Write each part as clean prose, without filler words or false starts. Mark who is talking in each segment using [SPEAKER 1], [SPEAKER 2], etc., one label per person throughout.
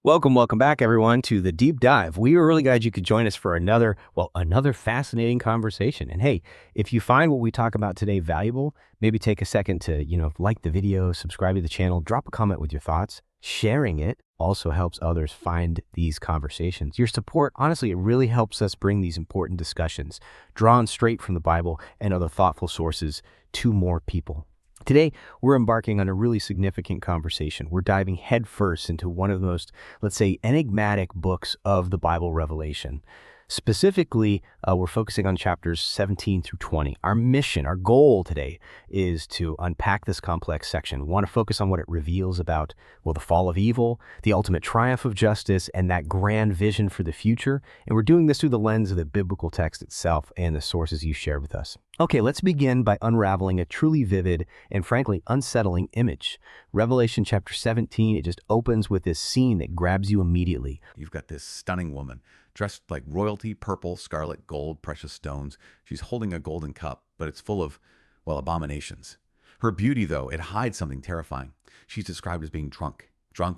[SPEAKER 1] Welcome back, everyone, to the deep dive. We are really glad you could join us for another fascinating conversation. And hey, if you find what we talk about today valuable, maybe take a second to, like the video, subscribe to the channel, drop a comment with your thoughts. Sharing it also helps others find these conversations. Your support, honestly, it really helps us bring these important discussions, drawn straight from the Bible and other thoughtful sources, to more people. Today, we're embarking on a really significant conversation. We're diving headfirst into one of the most, let's say, enigmatic books of the Bible Revelation. Specifically, we're focusing on chapters 17 through 20. Our mission, our goal today is to unpack this complex section. We want to focus on what it reveals about, well, the fall of evil, the ultimate triumph of justice, and that grand vision for the future. And we're doing this through the lens of the biblical text itself and the sources you shared with us. Okay, let's begin by unraveling a truly vivid and frankly unsettling image. Revelation chapter 17, it just opens with this scene that grabs you immediately.
[SPEAKER 2] You've got this stunning woman dressed like royalty, purple, scarlet, gold, precious stones. She's holding a golden cup, but it's full of, well, abominations. Her beauty, though, it hides something terrifying. She's described as being drunk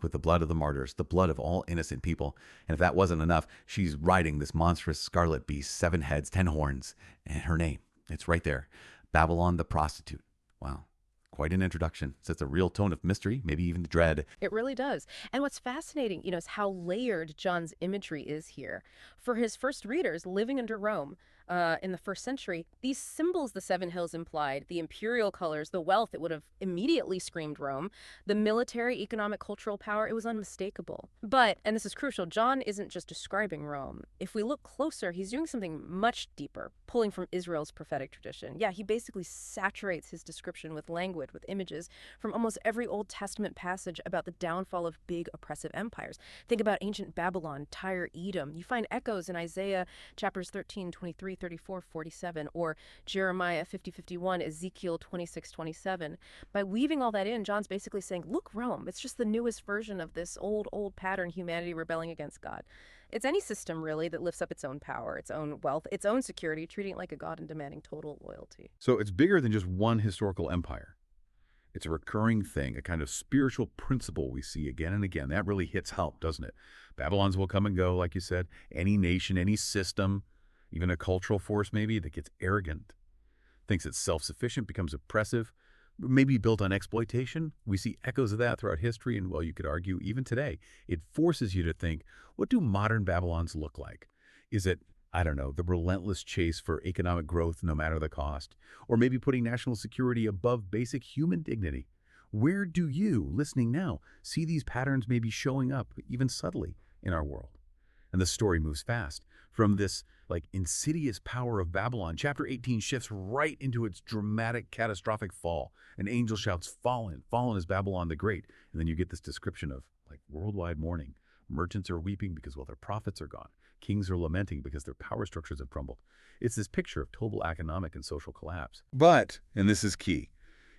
[SPEAKER 2] with the blood of the martyrs, the blood of all innocent people. And if that wasn't enough, she's riding this monstrous scarlet beast, 7 heads, 10 horns, and her name, it's right there, Babylon the prostitute. Wow. Quite an introduction. Sets a real tone of mystery, maybe even dread.
[SPEAKER 3] It really does. And what's fascinating, is how layered John's imagery is here. For his first readers living under Rome in the first century, these symbols the seven hills implied, the imperial colors, the wealth, it would have immediately screamed Rome, the military, economic, cultural power, it was unmistakable. But, and this is crucial, John isn't just describing Rome. If we look closer, he's doing something much deeper, pulling from Israel's prophetic tradition. Yeah, he basically saturates his description with language, with images from almost every Old Testament passage about the downfall of big oppressive empires. Think about ancient Babylon, Tyre, Edom. You find echoes in Isaiah chapters 13, 23, 34, 47, or Jeremiah 50, 51, Ezekiel 26, 27. By weaving all that in, John's basically saying, look, Rome, it's just the newest version of this old pattern, humanity rebelling against God. It's any system, really, that lifts up its own power, its own wealth, its own security, treating it like a god and demanding total loyalty.
[SPEAKER 2] So it's bigger than just one historical empire. It's a recurring thing, a kind of spiritual principle we see again and again. That really hits home, doesn't it? Babylons will come and go, like you said. Any nation, any system, even a cultural force maybe, that gets arrogant, thinks it's self-sufficient, becomes oppressive, maybe built on exploitation. We see echoes of that throughout history, and, well, you could argue even today. It forces you to think, what do modern Babylons look like? Is it, I don't know, the relentless chase for economic growth no matter the cost? Or maybe putting national security above basic human dignity? Where do you, listening now, see these patterns maybe showing up, even subtly, in our world? And the story moves fast. From this, insidious power of Babylon, chapter 18 shifts right into its dramatic, catastrophic fall. An angel shouts, fallen, fallen is Babylon the Great. And then you get this description of, worldwide mourning. Merchants are weeping because, well, their profits are gone. Kings are lamenting because their power structures have crumbled. It's this picture of total economic and social collapse. But, and this is key,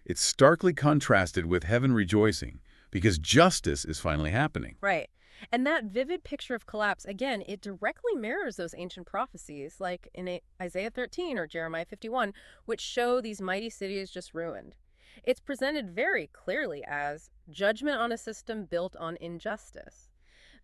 [SPEAKER 2] it's starkly contrasted with heaven rejoicing because justice is finally happening.
[SPEAKER 3] Right. And that vivid picture of collapse, again, it directly mirrors those ancient prophecies, like in Isaiah 13 or Jeremiah 51, which show these mighty cities just ruined. It's presented very clearly as judgment on a system built on injustice.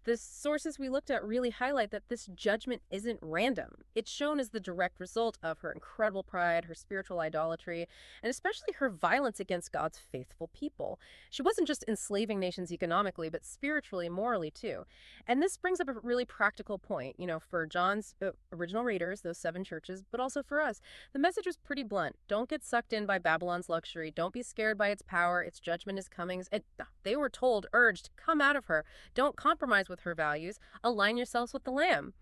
[SPEAKER 3] The sources we looked at really highlight that this judgment isn't random. It's shown as the direct result of her incredible pride, her spiritual idolatry, and especially her violence against God's faithful people. She wasn't just enslaving nations economically, but spiritually, morally too. And this brings up a really practical point, for John's original readers, those 7 churches, but also for us. The message was pretty blunt. Don't get sucked in by Babylon's luxury. Don't be scared by its power. Its judgment is coming. They were told, urged, come out of her. Don't compromise with her values, align yourselves with the Lamb.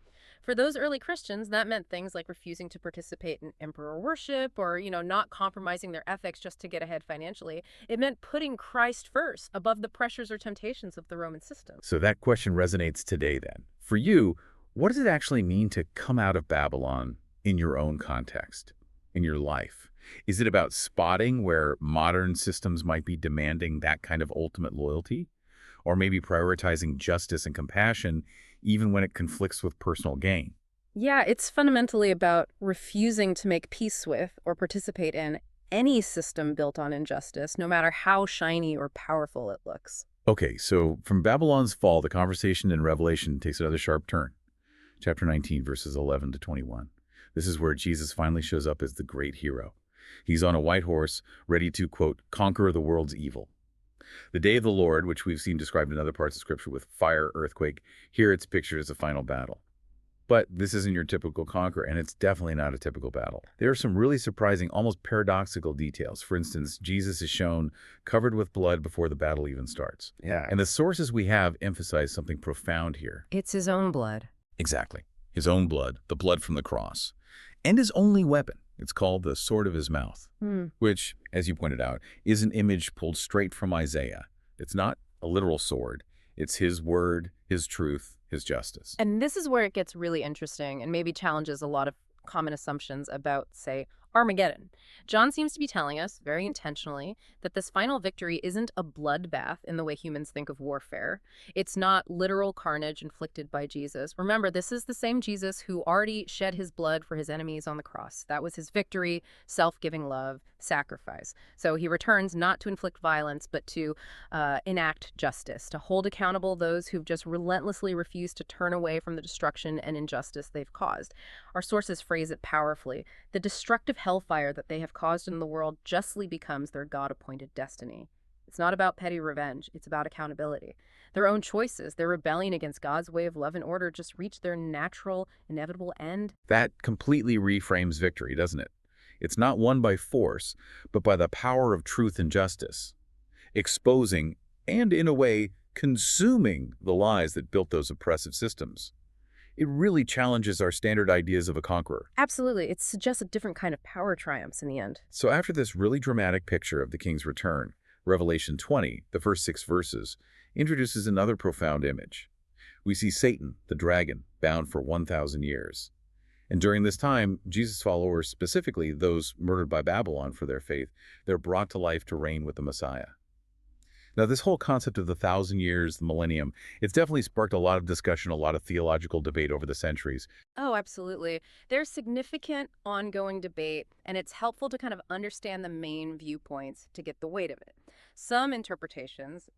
[SPEAKER 3] For those early Christians, that meant things like refusing to participate in emperor worship or, not compromising their ethics just to get ahead financially. It meant putting Christ first above the pressures or temptations of the Roman system.
[SPEAKER 2] So that question resonates today then. For you, what does it actually mean to come out of Babylon in your own context, in your life? Is it about spotting where modern systems might be demanding that kind of ultimate loyalty? Or maybe prioritizing justice and compassion even when it conflicts with personal gain?
[SPEAKER 3] Yeah, it's fundamentally about refusing to make peace with or participate in any system built on injustice, no matter how shiny or powerful it looks.
[SPEAKER 2] Okay, so from Babylon's fall, the conversation in Revelation takes another sharp turn. Chapter 19, verses 11 to 21. This is where Jesus finally shows up as the great hero. He's on a white horse, ready to, quote, conquer the world's evil. The day of the Lord, which we've seen described in other parts of Scripture with fire, earthquake, here it's pictured as a final battle. But this isn't your typical conquer, and it's definitely not a typical battle. There are some really surprising, almost paradoxical details. For instance, Jesus is shown covered with blood before the battle even starts.
[SPEAKER 1] Yeah.
[SPEAKER 2] And the sources we have emphasize something profound here.
[SPEAKER 3] It's his own blood.
[SPEAKER 2] Exactly. His own blood, the blood from the cross. And his only weapon. It's called the sword of his mouth, which, as you pointed out, is an image pulled straight from Isaiah. It's not a literal sword. It's his word, his truth, his justice.
[SPEAKER 3] And this is where it gets really interesting and maybe challenges a lot of common assumptions about, say, Armageddon. John seems to be telling us, very intentionally, that this final victory isn't a bloodbath in the way humans think of warfare. It's not literal carnage inflicted by Jesus. Remember, this is the same Jesus who already shed his blood for his enemies on the cross. That was his victory, self-giving love, sacrifice. So he returns not to inflict violence, but to enact justice, to hold accountable those who've just relentlessly refused to turn away from the destruction and injustice they've caused. Our sources phrase it powerfully. The destructive hellfire that they have caused in the world justly becomes their God-appointed destiny. It's not about petty revenge. It's about accountability. Their own choices, their rebellion against God's way of love and order just reach their natural, inevitable end.
[SPEAKER 2] That completely reframes victory, doesn't it? It's not won by force, but by the power of truth and justice, exposing and, in a way, consuming the lies that built those oppressive systems. It really challenges our standard ideas of a conqueror.
[SPEAKER 3] Absolutely. It suggests a different kind of power triumphs in the end.
[SPEAKER 2] So after this really dramatic picture of the king's return, Revelation 20, the first 6 verses, introduces another profound image. We see Satan, the dragon, bound for 1,000 years. And during this time, Jesus' followers, specifically those murdered by Babylon for their faith, they're brought to life to reign with the Messiah. Now, this whole concept of the 1,000 years, the millennium, it's definitely sparked a lot of discussion, a lot of theological debate over the centuries.
[SPEAKER 3] Oh, absolutely. There's significant ongoing debate, and it's helpful to kind of understand the main viewpoints to get the weight of it. Some interpretations,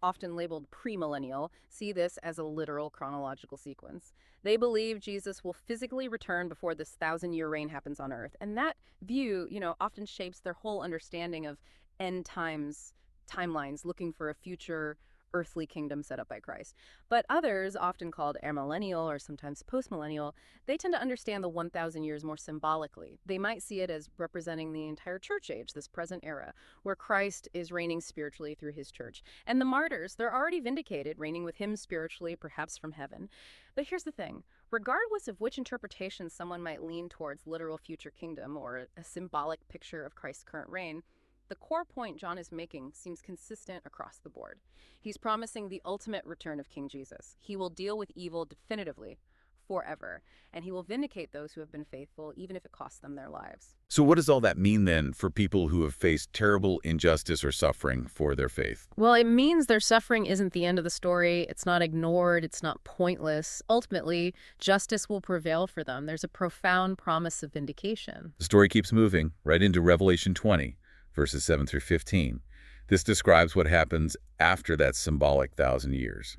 [SPEAKER 3] often labeled premillennial, see this as a literal chronological sequence. They believe Jesus will physically return before this 1,000-year reign happens on Earth. And that view, often shapes their whole understanding of end times timelines, looking for a future earthly kingdom set up by Christ. But others, often called amillennial or sometimes postmillennial, they tend to understand the 1,000 years more symbolically. They might see it as representing the entire church age, this present era, where Christ is reigning spiritually through his church. And the martyrs, they're already vindicated, reigning with him spiritually, perhaps from heaven. But here's the thing. Regardless of which interpretation someone might lean towards, literal future kingdom or a symbolic picture of Christ's current reign, the core point John is making seems consistent across the board. He's promising the ultimate return of King Jesus. He will deal with evil definitively, forever, and he will vindicate those who have been faithful, even if it costs them their lives.
[SPEAKER 2] So what does all that mean then for people who have faced terrible injustice or suffering for their faith?
[SPEAKER 3] Well, it means their suffering isn't the end of the story. It's not ignored. It's not pointless. Ultimately, justice will prevail for them. There's a profound promise of vindication.
[SPEAKER 2] The story keeps moving right into Revelation 20. Verses 7 through 15. This describes what happens after that symbolic 1,000 years.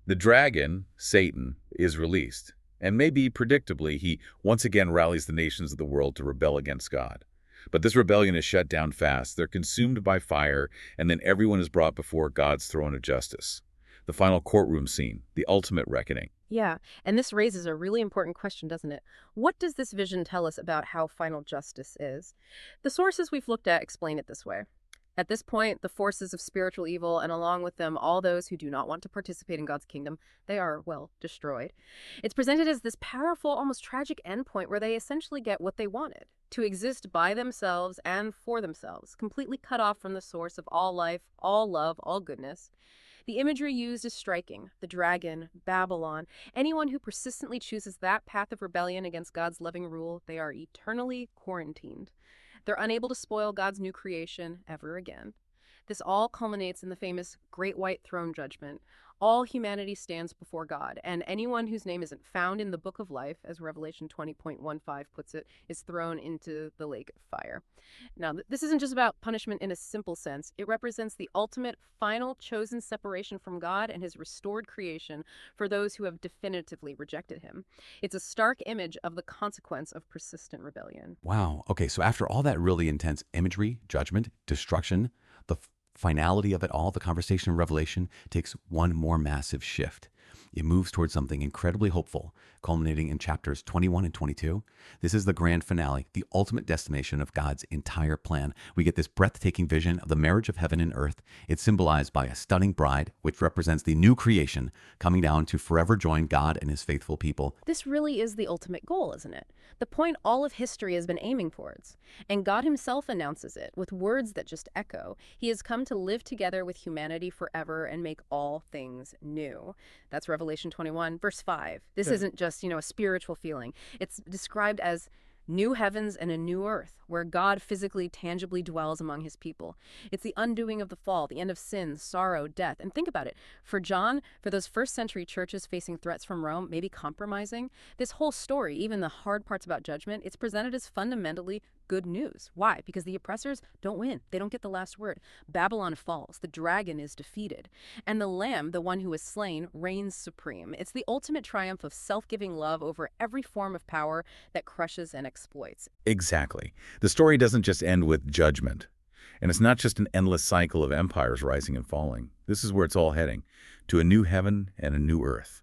[SPEAKER 2] The dragon, Satan, is released, and maybe predictably, he once again rallies the nations of the world to rebel against God. But this rebellion is shut down fast. They're consumed by fire, and then everyone is brought before God's throne of justice. The final courtroom scene, the ultimate reckoning.
[SPEAKER 3] Yeah, and this raises a really important question, doesn't it? What does this vision tell us about how final justice is? The sources we've looked at explain it this way. At this point, the forces of spiritual evil, and along with them all those who do not want to participate in God's kingdom, they are, well, destroyed. It's presented as this powerful, almost tragic endpoint where they essentially get what they wanted, to exist by themselves and for themselves, completely cut off from the source of all life, all love, all goodness. The imagery used is striking. The dragon, Babylon, anyone who persistently chooses that path of rebellion against God's loving rule, they are eternally quarantined. They're unable to spoil God's new creation ever again. This all culminates in the famous Great White Throne Judgment. All humanity stands before God, and anyone whose name isn't found in the Book of Life, as Revelation 20.15 puts it, is thrown into the lake of fire. Now, this isn't just about punishment in a simple sense. It represents the ultimate, final, chosen separation from God and his restored creation for those who have definitively rejected him. It's a stark image of the consequence of persistent rebellion.
[SPEAKER 2] Wow. Okay, so after all that really intense imagery, judgment, destruction, the finality of it all, the conversation of Revelation takes one more massive shift. It moves towards something incredibly hopeful, culminating in chapters 21 and 22. This is the grand finale, the ultimate destination of God's entire plan. We get this breathtaking vision of the marriage of heaven and earth. It's symbolized by a stunning bride, which represents the new creation coming down to forever join God and his faithful people.
[SPEAKER 3] This really is the ultimate goal, isn't it? The point all of history has been aiming towards. And God himself announces it with words that just echo. He has come to live together with humanity forever and make all things new. That's Revelation 21, verse 5. This isn't just, a spiritual feeling. It's described as new heavens and a new earth, where God physically, tangibly dwells among his people. It's the undoing of the fall, the end of sin, sorrow, death. And think about it. For John, for those first century churches facing threats from Rome, maybe compromising, this whole story, even the hard parts about judgment, it's presented as fundamentally good news. Why? Because the oppressors don't win. They don't get the last word. Babylon falls. The dragon is defeated. And the Lamb, the one who is slain, reigns supreme. It's the ultimate triumph of self-giving love over every form of power that crushes and exploits.
[SPEAKER 2] Exactly. The story doesn't just end with judgment. And it's not just an endless cycle of empires rising and falling. This is where it's all heading, to a new heaven and a new earth,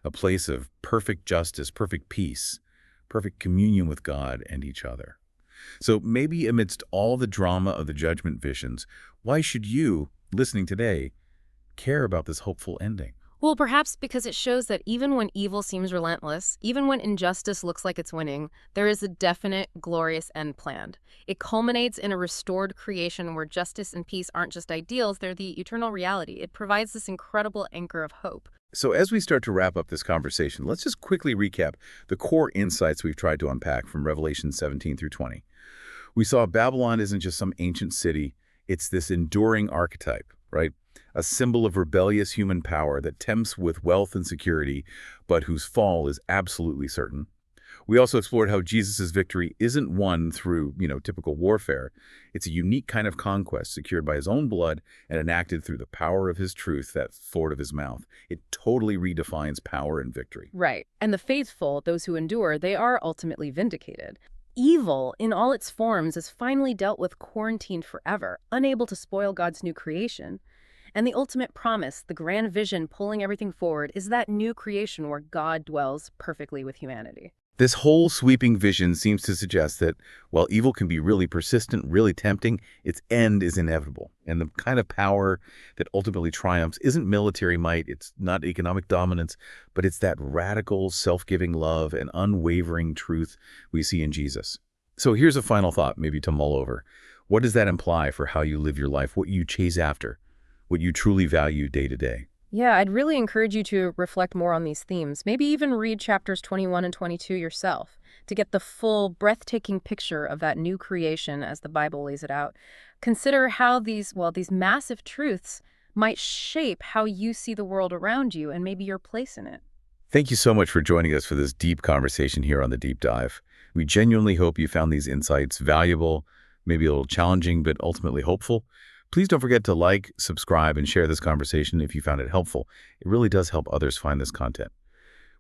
[SPEAKER 2] a place of perfect justice, perfect peace, perfect communion with God and each other. So maybe amidst all the drama of the judgment visions, why should you, listening today, care about this hopeful ending?
[SPEAKER 3] Well, perhaps because it shows that even when evil seems relentless, even when injustice looks like it's winning, there is a definite, glorious end planned. It culminates in a restored creation where justice and peace aren't just ideals, they're the eternal reality. It provides this incredible anchor of hope.
[SPEAKER 2] So as we start to wrap up this conversation, let's just quickly recap the core insights we've tried to unpack from Revelation 17 through 20. We saw Babylon isn't just some ancient city, it's this enduring archetype, right? A symbol of rebellious human power that tempts with wealth and security, but whose fall is absolutely certain. We also explored how Jesus' victory isn't won through, typical warfare. It's a unique kind of conquest secured by his own blood and enacted through the power of his truth, that sword of his mouth. It totally redefines power and victory.
[SPEAKER 3] Right. And the faithful, those who endure, they are ultimately vindicated. Evil, in all its forms, is finally dealt with, quarantined forever, unable to spoil God's new creation. And the ultimate promise, the grand vision pulling everything forward, is that new creation where God dwells perfectly with humanity.
[SPEAKER 2] This whole sweeping vision seems to suggest that while evil can be really persistent, really tempting, its end is inevitable. And the kind of power that ultimately triumphs isn't military might, it's not economic dominance, but it's that radical, self-giving love and unwavering truth we see in Jesus. So here's a final thought, maybe to mull over. What does that imply for how you live your life, what you chase after, what you truly value day to day?
[SPEAKER 3] Yeah, I'd really encourage you to reflect more on these themes. Maybe even read chapters 21 and 22 yourself to get the full, breathtaking picture of that new creation as the Bible lays it out. Consider how these massive truths might shape how you see the world around you and maybe your place in it.
[SPEAKER 2] Thank you so much for joining us for this deep conversation here on The Deep Dive. We genuinely hope you found these insights valuable, maybe a little challenging, but ultimately hopeful. Please don't forget to like, subscribe, and share this conversation if you found it helpful. It really does help others find this content.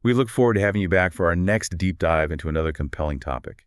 [SPEAKER 2] We look forward to having you back for our next deep dive into another compelling topic.